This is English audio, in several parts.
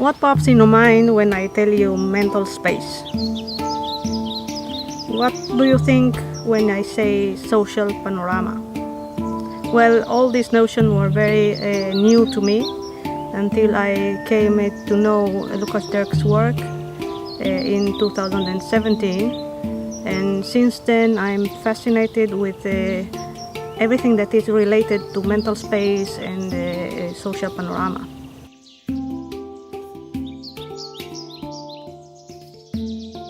What pops in your mind when I tell you mental space? What do you think when I say social panorama? Well, all these notions were very new to me until I came to know Lucas Derks' work in 2017. And since then, I'm fascinated with everything that is related to mental space and social panorama.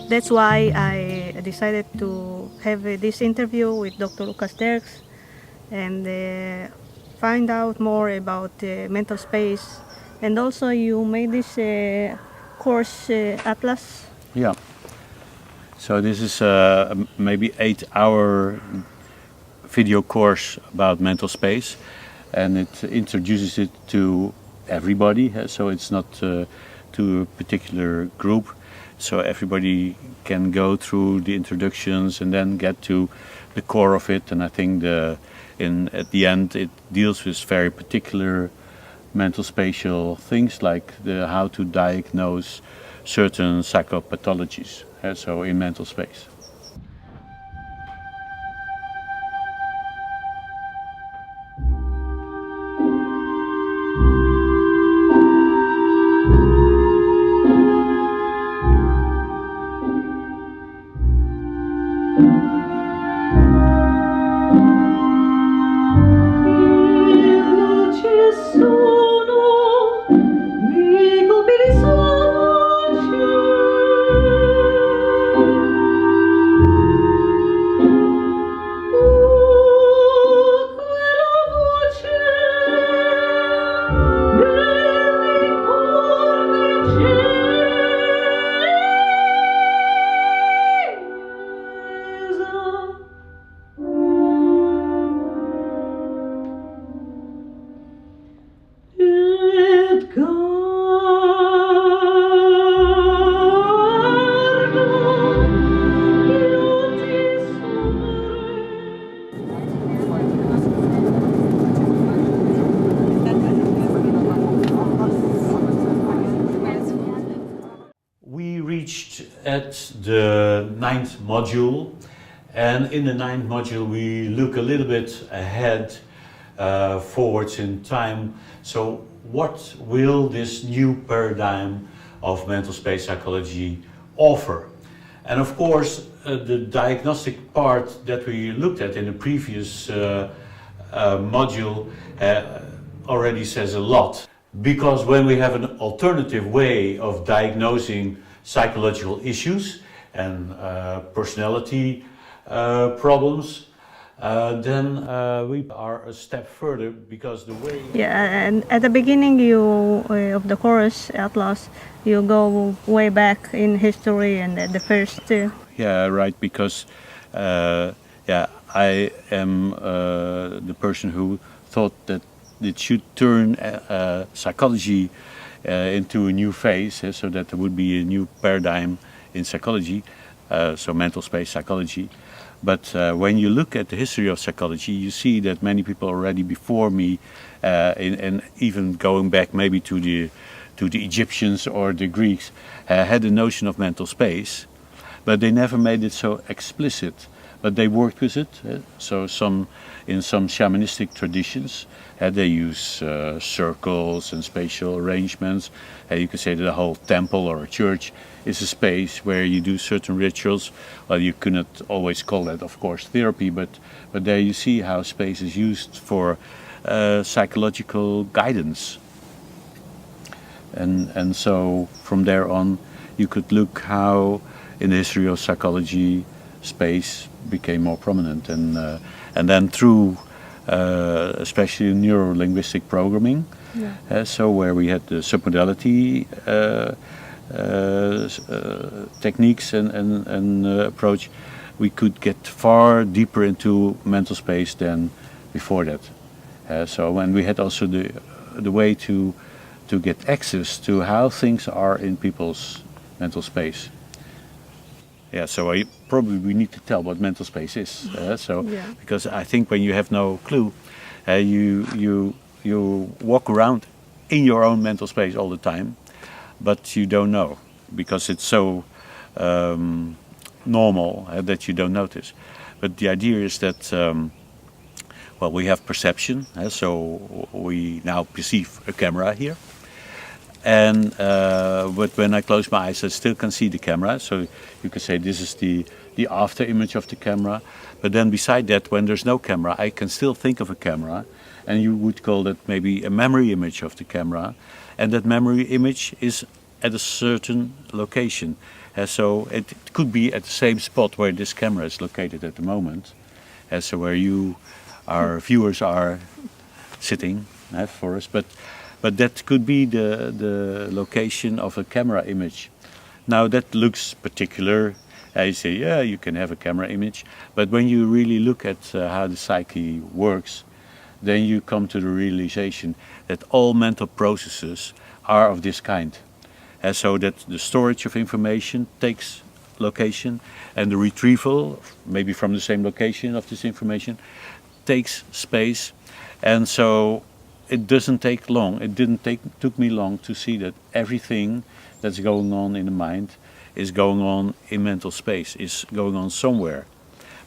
That's why I decided to have this interview with Dr. Lucas Derks and find out more about mental space. And also you made this course atlas. Yeah. So this is maybe 8-hour video course about mental space, and it introduces it to everybody. So it's not to a particular group. So everybody can go through the introductions and then get to the core of it. And I think at the end it deals with very particular mental spatial things like how to diagnose certain psychopathologies. So in mental space. We reached at the 9th module, and in the 9th module we look a little bit ahead, forwards in time. So what will this new paradigm of mental space psychology offer? And of course the diagnostic part that we looked at in the previous module already says a lot. Because when we have an alternative way of diagnosing psychological issues and personality problems, then we are a step further because the way... Yeah, and at the beginning of the course atlas, you go way back in history and the first... Yeah, right, because I am the person who thought that it should turn psychology into a new phase, so that there would be a new paradigm in psychology, so mental space psychology. But when you look at the history of psychology, you see that many people already before me, and even going back maybe to the Egyptians or the Greeks, had a notion of mental space, but they never made it so explicit. But they worked with it. So in some shamanistic traditions, they use circles and spatial arrangements. You could say that a whole temple or a church is a space where you do certain rituals. Well, you cannot always call that, of course, therapy, but there you see how space is used for psychological guidance. And so from there on, you could look how in the history of psychology, space became more prominent, and then through especially neuro-linguistic programming, so where we had the submodality techniques and approach, we could get far deeper into mental space than before that. So when we had also the way to get access to how things are in people's mental space. Yeah, so we need to tell what mental space is. Because I think when you have no clue, you walk around in your own mental space all the time, but you don't know because it's so normal that you don't notice. But the idea is that well, we have perception, so we now perceive a camera here. And but when I close my eyes, I still can see the camera. So you can say this is the after image of the camera. But then beside that, when there's no camera, I can still think of a camera, and you would call that maybe a memory image of the camera. And that memory image is at a certain location. So it could be at the same spot where this camera is located at the moment. So where you, our viewers, are sitting for us. But that could be the location of a camera image. Now that looks particular. You say, yeah, you can have a camera image. But when you really look at how the psyche works, then you come to the realization that all mental processes are of this kind. So that the storage of information takes location, and the retrieval, maybe from the same location of this information, takes space. And so it doesn't take long. It took me long to see that everything that's going on in the mind is going on in mental space, is going on somewhere.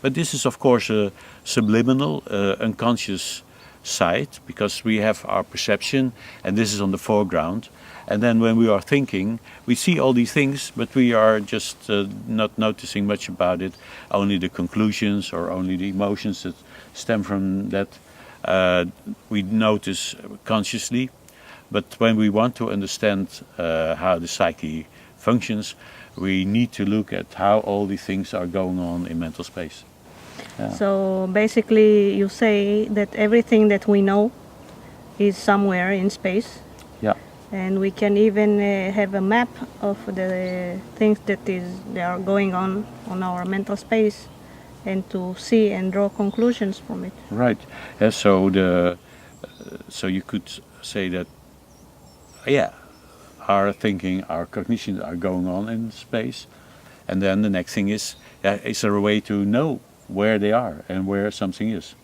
But this is of course a subliminal, unconscious side, because we have our perception and this is on the foreground. And then when we are thinking, we see all these things, but we are just not noticing much about it, only the conclusions or only the emotions that stem from that. We notice consciously, but when we want to understand how the psyche functions, we need to look at how all these things are going on in mental space. Yeah. So basically you say that everything that we know is somewhere in space. Yeah. And we can even have a map of the things that they are going on our mental space, and to see and draw conclusions from it. Right. So so you could say that, yeah, our thinking, our cognitions are going on in space, and then the next thing is there a way to know where they are and where something is,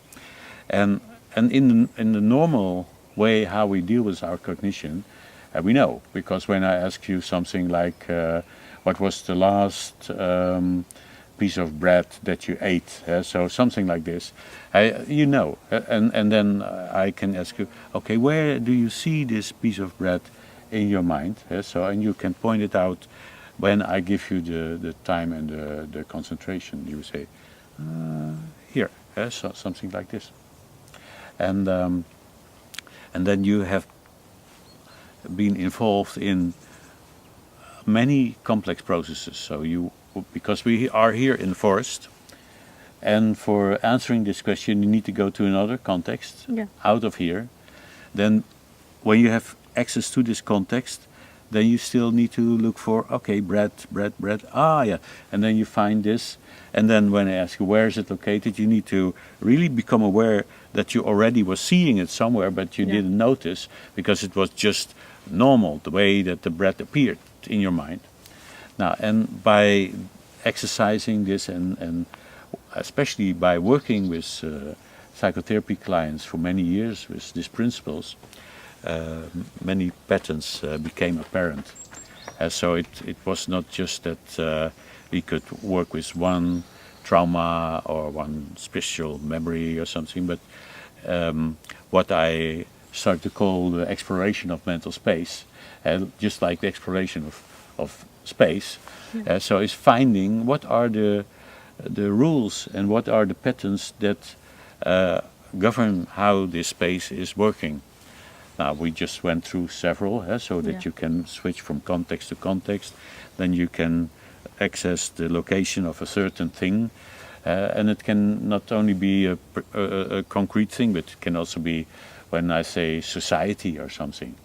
and in the normal way how we deal with our cognition, we know, because when I ask you something like what was the last piece of bread that you ate, so something like this, you know, and then I can ask you, okay, where do you see this piece of bread in your mind? So, and you can point it out when I give you the time and the concentration. You say here, so something like this, and then you have been involved in many complex processes. So because we are here in the forest, and for answering this question you need to go to another context, out of here. Then when you have access to this context, then you still need to look for, okay, bread, yeah, and then you find this, and then when I ask you where is it located, you need to really become aware that you already was seeing it somewhere, but you didn't notice because it was just normal, the way that the bread appeared in your mind. Now, and by exercising this, and especially by working with psychotherapy clients for many years with these principles, many patterns became apparent. So it was not just that we could work with one trauma or one special memory or something, but what I start to call the exploration of mental space, just like the exploration of space. So it's finding what are the rules and what are the patterns that govern how this space is working. Now we just went through several, so that you can switch from context to context, then you can access the location of a certain thing, and it can not only be a concrete thing, but it can also be, when I say society or something,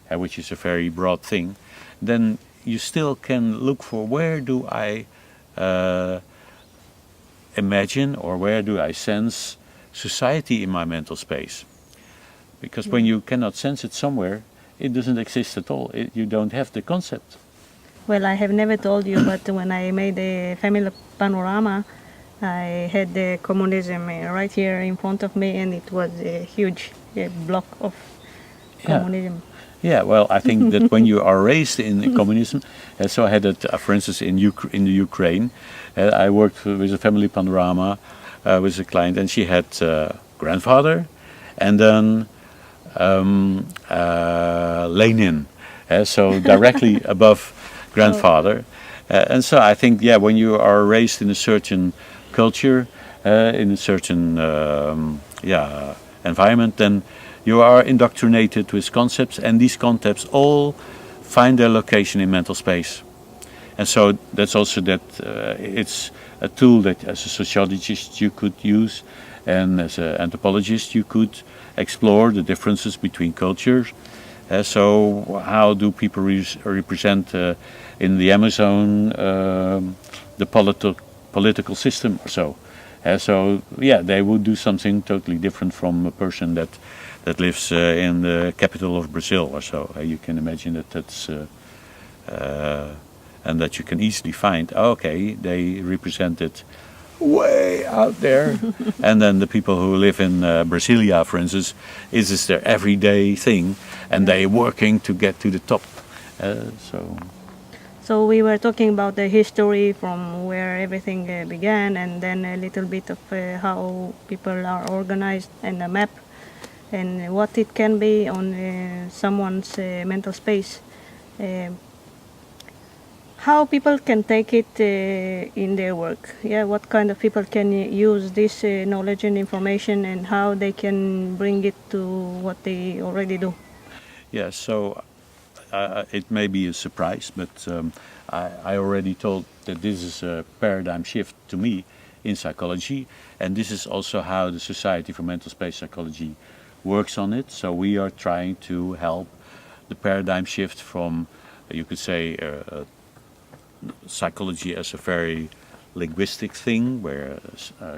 which is a very broad thing, then you still can look for where do I imagine or where do I sense society in my mental space. Because when you cannot sense it somewhere, it doesn't exist at all. You don't have the concept. Well, I have never told you, but when I made the family panorama, I had the communism right here in front of me, and it was a huge block of communism. Yeah, well, I think that when you are raised in communism, so I had it, for instance, in the Ukraine, I worked with a family panorama with a client, and she had grandfather, and then Lenin, so directly above grandfather. And so I think, yeah, when you are raised in a certain culture, in a certain environment, then you are indoctrinated with concepts, and these concepts all find their location in mental space. And so that's also that it's a tool that as a sociologist you could use, and as an anthropologist you could explore the differences between cultures. So how do people represent in the Amazon the political system or so? So yeah, they would do something totally different from a person that lives in the capital of Brazil or so. You can imagine that that's and that you can easily find, okay, they represent it way out there. And then the people who live in Brasilia, for instance, is their everyday thing, and they're working to get to the top. So we were talking about the history from where everything began, and then a little bit of how people are organized, and a map, and what it can be on someone's mental space. How people can take it in their work? Yeah, what kind of people can use this knowledge and information, and how they can bring it to what they already do? Yeah, so it may be a surprise, but I already told that this is a paradigm shift to me in psychology, and this is also how the Society for Mental Space Psychology works on it. So we are trying to help the paradigm shift from, you could say, psychology as a very linguistic thing, where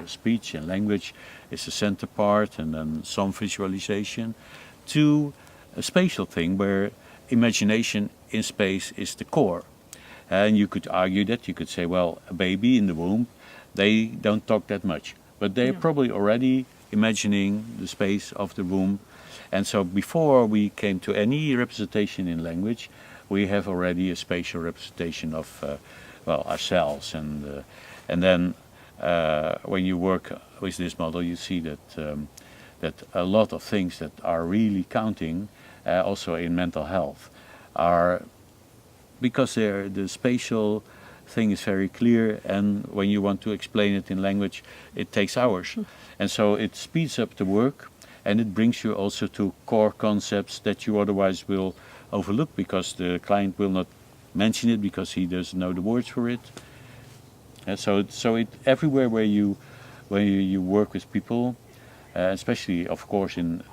speech and language is the center part, and then some visualization, to a spatial thing where imagination in space is the core. And you could argue that, you could say, well, a baby in the womb, they don't talk that much, but they're probably already imagining the space of the womb. And so before we came to any representation in language, we have already a spatial representation of ourselves, and then when you work with this model, you see that a lot of things that are really counting, also in mental health, are because the spatial thing is very clear, and when you want to explain it in language, it takes hours, and so it speeds up the work, and it brings you also to core concepts that you otherwise will overlook because the client will not mention it because he doesn't know the words for it. And so it everywhere where you work with people, especially of course in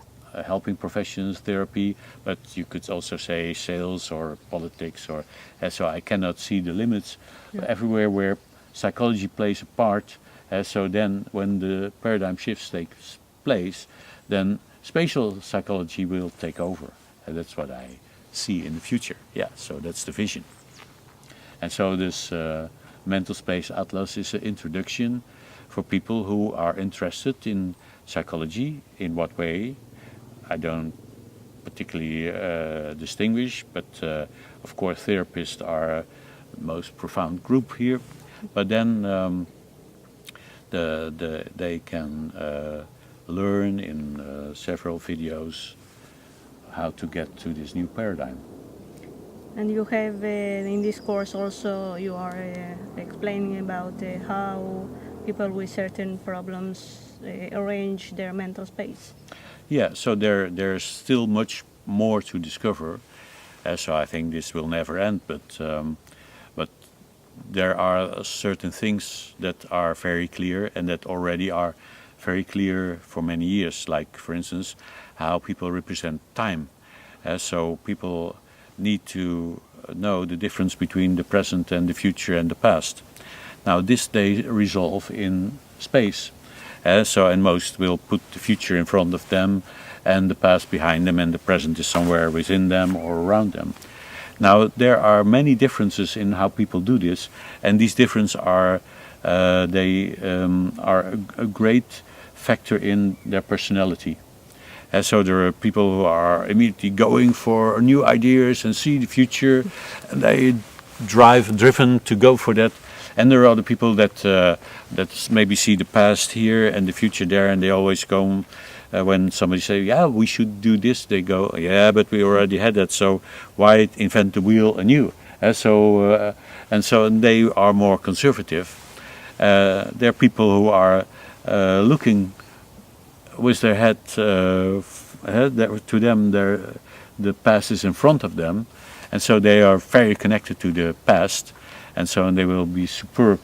helping professions, therapy, but you could also say sales or politics, or so I cannot see the limits. Yeah. Everywhere where psychology plays a part, so then when the paradigm shifts takes place, then spatial psychology will take over, and that's what I see in the future. Yeah, so that's the vision. And so this mental space atlas is an introduction for people who are interested in psychology. In what way? I don't particularly distinguish, but of course therapists are the most profound group here. But then they can learn in several videos how to get to this new paradigm. And you have in this course also you are explaining about how people with certain problems arrange their mental space. Yeah, so there's still much more to discover, so I think this will never end. But there are certain things that are very clear and that already are very clear for many years. Like, for instance, how people represent time. So people need to know the difference between the present and the future and the past. Now, this they resolve in space. And most will put the future in front of them and the past behind them, and the present is somewhere within them or around them. Now, there are many differences in how people do this, and these differences are a great factor in their personality. And so there are people who are immediately going for new ideas and see the future, and they driven to go for that. And there are other people that maybe see the past here and the future there, and they always go when somebody say, "Yeah, we should do this," they go, "Yeah, but we already had that, so why invent the wheel anew?" And they are more conservative. There are people who are looking with their head, to them, the past is in front of them, and so they are very connected to the past, and they will be superb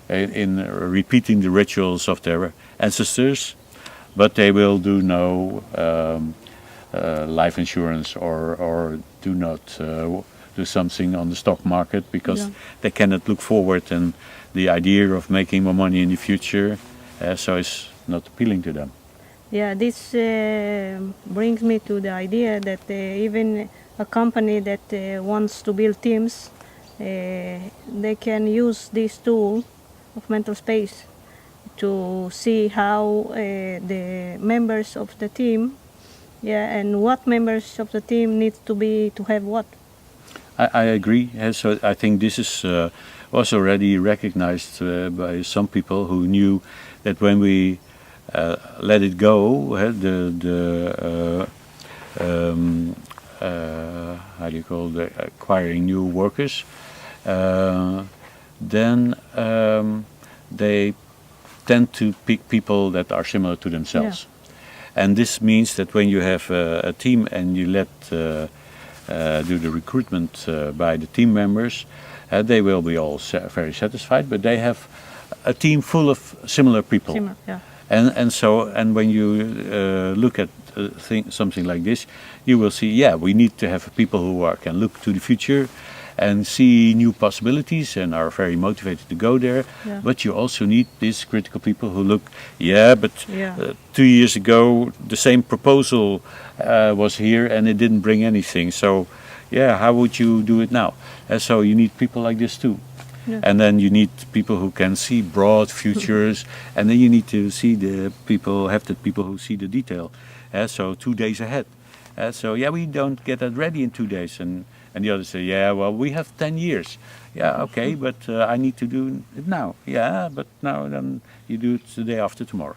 in repeating the rituals of their ancestors, but they will do no life insurance or do not do something on the stock market because they cannot look forward, and the idea of making more money in the future so is not appealing to them. Yeah, this brings me to the idea that even a company that wants to build teams, they can use this tool of mental space to see how the members of the team, and what members of the team needs to have what. I agree. So I think this is was already recognized by some people who knew that when we let it go, how do you call the acquiring new workers, then they tend to pick people that are similar to themselves. And this means that when you have a team and you let do the recruitment by the team members, they will be all very satisfied, but they have a team full of similar people. Similar, yeah. And when you look at something like this, you will see, we need to have people who can look to the future and see new possibilities and are very motivated to go there. Yeah. But you also need these critical people who look, 2 years ago the same proposal was here and it didn't bring anything. So, how would you do it now? And so you need people like this too. Yeah. And then you need people who can see broad futures, and then you need to see the people who see the detail. So 2 days ahead. So we don't get that ready in 2 days, and the others say, we have 10 years. Okay, but I need to do it now. But now then you do it the day after tomorrow.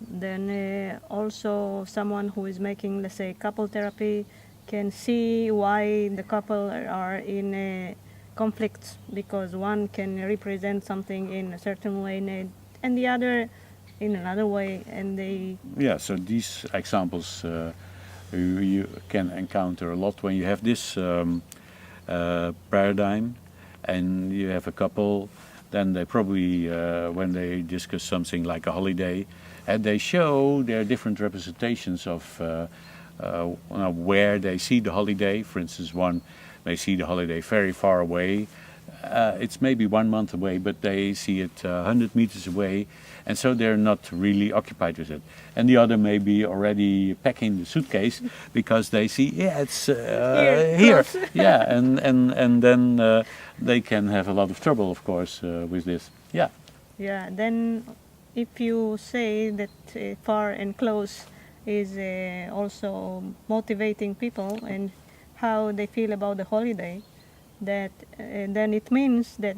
Then also someone who is making, let's say, couple therapy can see why the couple are in conflicts, because one can represent something in a certain way and the other in another way, and they... So these examples you can encounter a lot when you have this paradigm and you have a couple. Then they probably, when they discuss something like a holiday, and they show their different representations of where they see the holiday. For instance, one may see the holiday very far away. It's maybe 1 month away, but they see it 100 meters away, and so they're not really occupied with it. And the other may be already packing the suitcase because they see, it's here. And then they can have a lot of trouble, of course, with this. Then if you say that far and close is also motivating people and how they feel about the holiday, that then it means that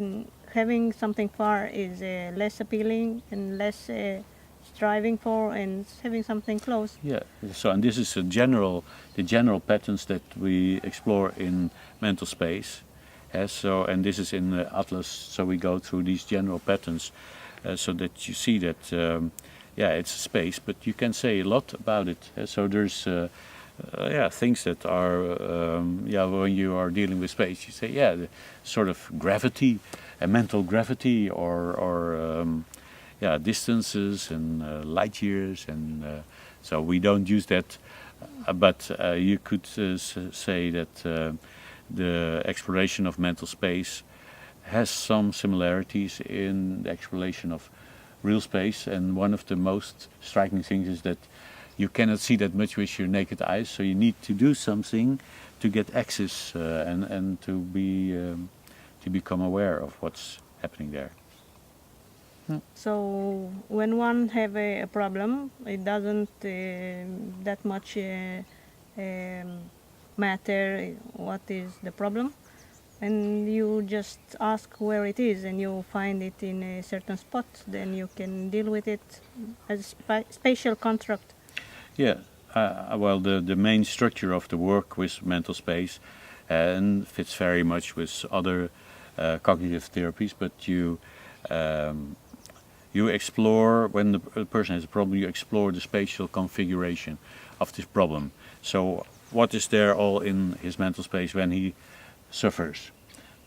having something far is less appealing and less striving for, and having something close. So, and this is the general patterns that we explore in mental space. And this is in the Atlas, so we go through these general patterns so that you see that it's a space, but you can say a lot about it. So there's things that are when you are dealing with space, you say the sort of gravity, a mental gravity, or distances and light years, and so we don't use that, but you could say that the exploration of mental space has some similarities in the exploration of real space, and one of the most striking things is that you cannot see that much with your naked eyes, so you need to do something to get access and to become aware of what's happening there. So when one have a problem, it doesn't that much matter what is the problem, and you just ask where it is, and you find it in a certain spot. Then you can deal with it as spatial construct. Yeah, well, the main structure of the work with mental space and fits very much with other cognitive therapies, but you explore, when the person has a problem, you explore the spatial configuration of this problem. So what is there all in his mental space when he suffers?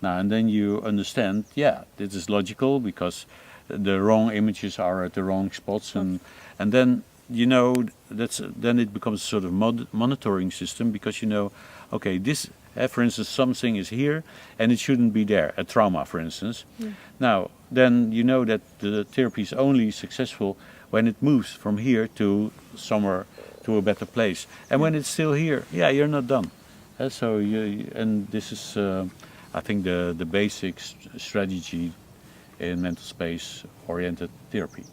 Now, and then you understand, yeah, this is logical because the wrong images are at the wrong spots, and then you know then it becomes a sort of monitoring system, because you know, okay, this, for instance, something is here and it shouldn't be there, a trauma, for instance. Now, then you know that the therapy is only successful when it moves from here to somewhere, to a better place. And when it's still here, yeah, you're not done. So and this is, I think, the basic strategy in mental space-oriented therapy.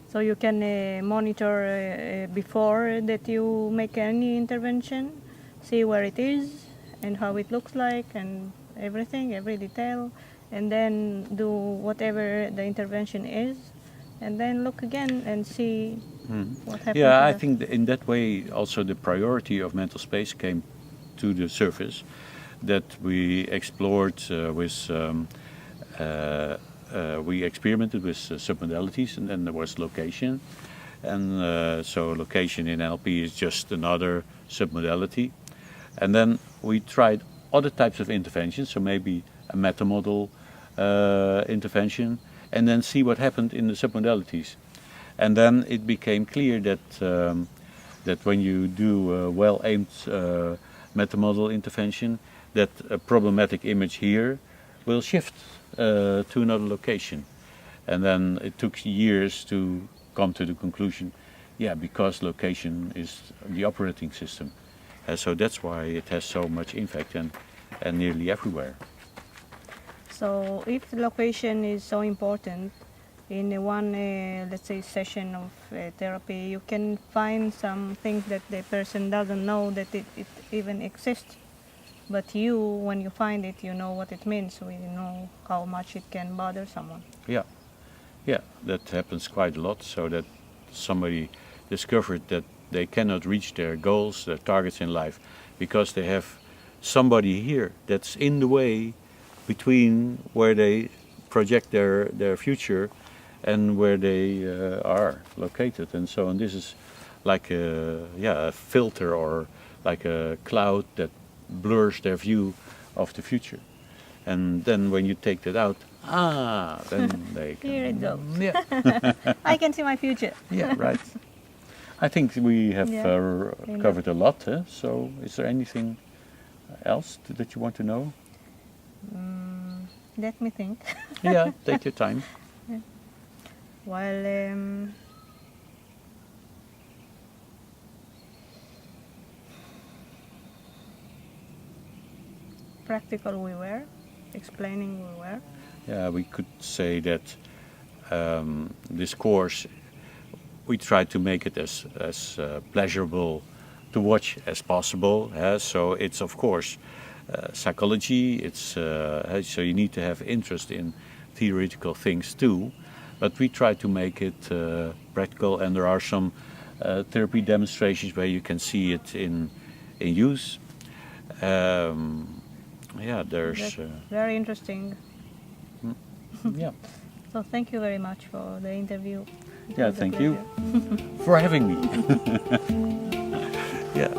So you can monitor before that you make any intervention, see where it is and how it looks like and everything, every detail, and then do whatever the intervention is, and then look again and see what happens. Yeah, I think in that way also the priority of mental space came to the surface, that we explored we experimented with submodalities, and then there was location. And so location in NLP is just another submodality. And then we tried other types of interventions, so maybe a meta-model intervention, and then see what happened in the submodalities. And then it became clear that that when you do a well-aimed meta-model intervention, that a problematic image here will shift to another location. And then it took years to come to the conclusion, yeah, because location is the operating system. So that's why it has so much impact and nearly everywhere. So if the location is so important in one, let's say, session of therapy, you can find some things that the person doesn't know that it even exists. But you, when you find it, you know what it means, so you know how much it can bother someone. Yeah, yeah, that happens quite a lot, so that somebody discovered that they cannot reach their goals, their targets in life, because they have somebody here that's in the way between where they project their future and where they are located. And so on. This is like a filter, or like a cloud that blurs their view of the future. And then when you take that out, then they can... Here it goes. Yeah. I can see my future. Yeah, right. I think we have covered a lot. So is there anything else that you want to know? Let me think. Yeah, take your time. Well, practical we were, explaining we were. Yeah, we could say that this course, we tried to make it as pleasurable to watch as possible. So it's, of course, psychology. It's so you need to have interest in theoretical things too. But we try to make it practical, and there are some therapy demonstrations where you can see it in use. Yeah, there's... That's very interesting. Yeah. So thank you very much for the interview. Yeah, thank you for having me. Yeah.